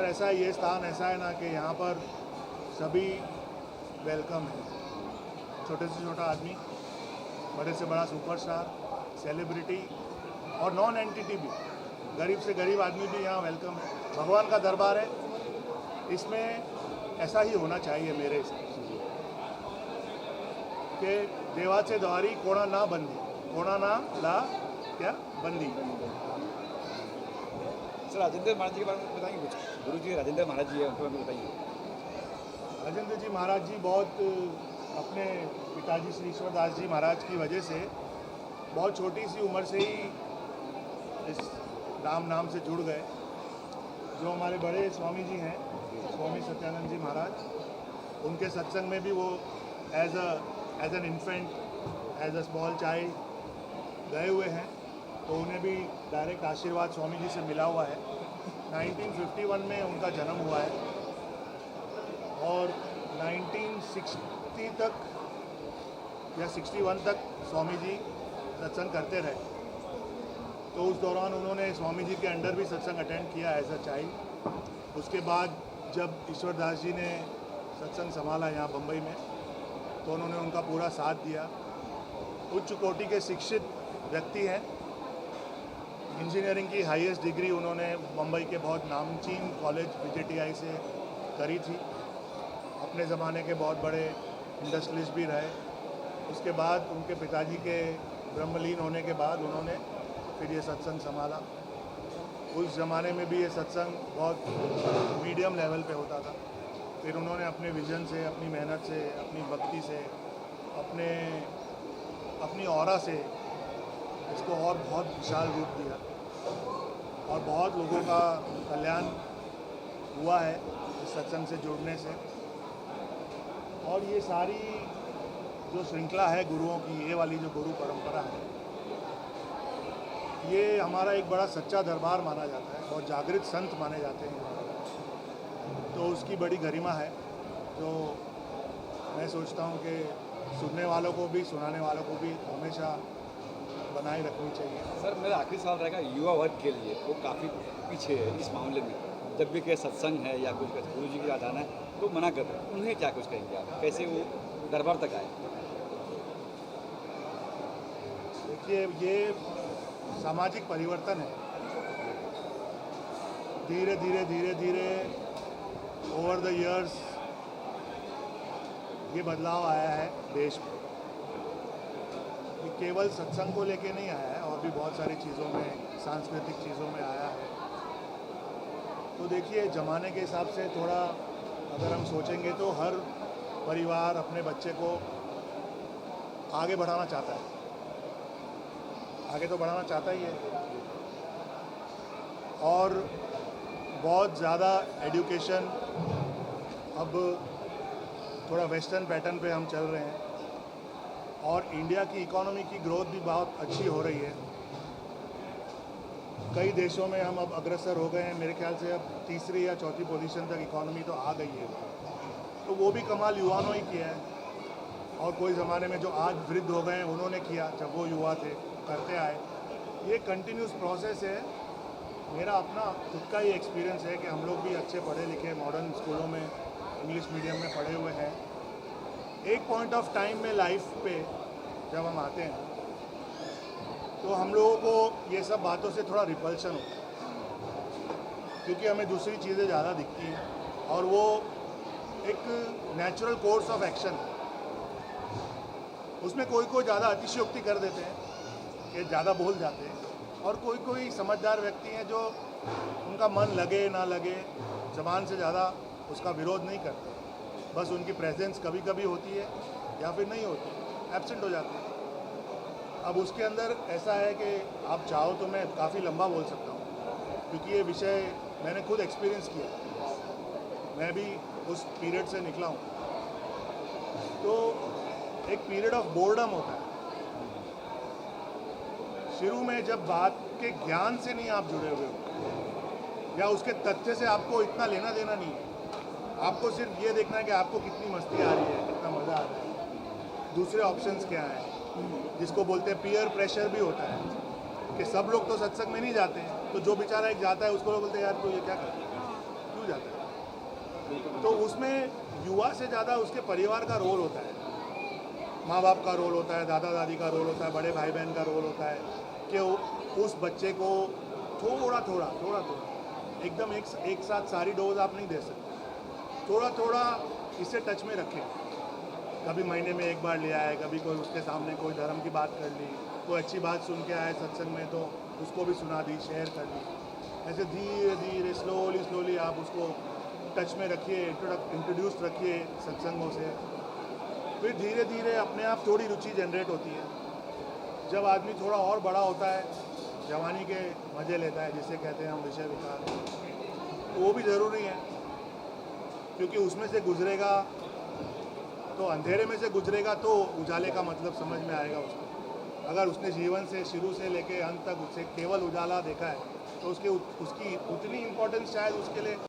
ऐसा ये स्थान ऐसा है ना कि यहाँ पर सभी वेलकम है। छोटे से छोटा आदमी, बड़े से बड़ा सुपरस्टार, सेलिब्रिटी और नॉन एंटिटी भी, गरीब से गरीब आदमी भी यहाँ वेलकम है। भगवान का दरबार है, इसमें ऐसा ही होना चाहिए मेरे हिसाब से कि देवाचे द्वारी कोणा ना बंदी, कोणा ना ला क्या बंदी। सर राजेंद्र महाराज जी के बारे में बताइए कुछ। गुरु जी राजेंद्र महाराज जी है, उनके बारे में बताइए। राजेंद्र जी महाराज जी बहुत अपने पिताजी श्री ईश्वरदास जी महाराज की वजह से बहुत छोटी सी उम्र से ही इस राम नाम से जुड़ गए। जो हमारे बड़े स्वामी जी हैं, स्वामी सत्यानंद जी महाराज, उनके सत्संग में भी वो as an infant, as a small child गए हुए हैं, तो उन्हें भी डायरेक्ट आशीर्वाद स्वामी जी से मिला हुआ है। 1951 में उनका जन्म हुआ है और 1960 तक या 61 तक स्वामी जी सत्संग करते रहे। तो उस दौरान उन्होंने स्वामी जी के अंडर भी सत्संग अटेंड किया एज अ चाइल्ड। उसके बाद जब ईश्वरदास जी ने सत्संग संभाला यहाँ बम्बई में, तो उन्होंने उनका पूरा साथ दिया। उच्च कोटि के शिक्षित व्यक्ति हैं। इंजीनियरिंग की हाईएस्ट डिग्री उन्होंने मुंबई के बहुत नामचीन कॉलेज VJTI से करी थी। अपने ज़माने के बहुत बड़े इंडस्ट्रियलिस्ट भी रहे। उसके बाद उनके पिताजी के ब्रह्मलीन होने के बाद उन्होंने फिर ये सत्संग संभाला। उस ज़माने में भी ये सत्संग बहुत मीडियम लेवल पे होता था। फिर उन्होंने अपने विजन से, अपनी मेहनत से, अपनी भक्ति से, अपनी ऑरा से इसको और बहुत विशाल रूप दिया और बहुत लोगों का कल्याण हुआ है इस सत्संग से जुड़ने से। और ये सारी जो श्रृंखला है गुरुओं की, ये वाली जो गुरु परंपरा है, ये हमारा एक बड़ा सच्चा दरबार माना जाता है। बहुत जागृत संत माने जाते हैं, तो उसकी बड़ी गरिमा है जो मैं सोचता हूँ कि सुनने वालों को भी, सुनाने वालों को भी हमेशा बनाए रखनी चाहिए। सर मेरा आखिरी सवाल रहेगा, युवा वर्ग के लिए वो काफ़ी पीछे है इस मामले में। जब भी कोई सत्संग है या कुछ गुरु जी की याद आना है तो मना कर रहे हैं, उन्हें क्या कुछ कहेंगे आप, कैसे वो दरबार तक आए? देखिए, ये सामाजिक परिवर्तन है। धीरे धीरे ओवर द इयर्स ये बदलाव आया है देश में। ये केवल सत्संग को लेके नहीं आया है, और भी बहुत सारी चीज़ों में, सांस्कृतिक चीज़ों में आया है। तो देखिए, ज़माने के हिसाब से थोड़ा अगर हम सोचेंगे तो हर परिवार अपने बच्चे को आगे बढ़ाना चाहता है। आगे तो बढ़ाना चाहता ही है, और बहुत ज़्यादा एजुकेशन अब थोड़ा वेस्टर्न पैटर्न पे हम चल रहे हैं, और इंडिया की इकोनॉमी की ग्रोथ भी बहुत अच्छी हो रही है। कई देशों में हम अब अग्रसर हो गए हैं। मेरे ख्याल से अब तीसरी या चौथी पोजीशन तक इकोनॉमी तो आ गई है। तो वो भी कमाल युवाओं ही किया है, और कोई ज़माने में जो आज वृद्ध हो गए हैं उन्होंने किया जब वो युवा थे, करते आए। ये कंटिन्यूस प्रोसेस है। मेरा अपना खुद का ही एक्सपीरियंस है कि हम लोग भी अच्छे पढ़े लिखे मॉडर्न स्कूलों में, इंग्लिश मीडियम में पढ़े हुए हैं। एक पॉइंट ऑफ टाइम में लाइफ पे जब हम आते हैं तो हम लोगों को ये सब बातों से थोड़ा रिपल्शन होता है, क्योंकि हमें दूसरी चीज़ें ज़्यादा दिखती हैं, और वो एक नेचुरल कोर्स ऑफ एक्शन है। उसमें कोई ज़्यादा अतिशयोक्ति कर देते हैं कि ज़्यादा बोल जाते हैं, और कोई समझदार व्यक्ति हैं जो उनका मन लगे ना लगे ज़बान से ज़्यादा उसका विरोध नहीं करते, बस उनकी प्रेजेंस कभी कभी होती है या फिर नहीं होती, एब्सेंट हो जाते हैं। अब उसके अंदर ऐसा है कि आप चाहो तो मैं काफ़ी लंबा बोल सकता हूँ, क्योंकि ये विषय मैंने खुद एक्सपीरियंस किया, मैं भी उस पीरियड से निकला हूँ। तो एक पीरियड ऑफ बोर्डम होता है शुरू में, जब बात के ज्ञान से नहीं आप जुड़े हुए हो या उसके तथ्य से आपको इतना लेना देना नहीं है, आपको सिर्फ ये देखना है कि आपको कितनी मस्ती आ रही है, कितना मज़ा आ रहा है, दूसरे ऑप्शंस क्या हैं, जिसको बोलते हैं पीयर प्रेशर भी होता है कि सब लोग तो सत्संग में नहीं जाते हैं, तो जो बेचारा एक जाता है उसको लोग बोलते हैं यार तो ये क्या करता है, क्यों जाता है। तो उसमें युवा से ज़्यादा उसके परिवार का रोल होता है, माँ बाप का रोल होता है, दादा दादी का रोल होता है, बड़े भाई बहन का रोल होता है कि उस बच्चे को थोड़ा थोड़ा एकदम एक साथ सारी डोज आप नहीं दे सकते, थोड़ा थोड़ा इसे टच में रखें। कभी महीने में एक बार ले आए, कभी कोई उसके सामने कोई धर्म की बात कर ली, कोई अच्छी बात सुन के आए सत्संग में तो उसको भी सुना दी, शेयर कर दी। ऐसे धीरे धीरे स्लोली आप उसको टच में रखिए, इंट्रोड्यूस रखिए सत्संगों से, फिर धीरे धीरे अपने आप थोड़ी रुचि जनरेट होती है। जब आदमी थोड़ा और बड़ा होता है, जवानी के मज़े लेता है, जिसे कहते हैं हम विषय विकार, तो वो भी ज़रूरी है, क्योंकि उसमें से गुजरेगा तो अंधेरे में से गुजरेगा तो उजाले का मतलब समझ में आएगा उसको। अगर उसने जीवन से शुरू से लेके अंत तक उसे केवल उजाला देखा है तो उसकी उतनी इम्पोर्टेंस शायद उसके लिए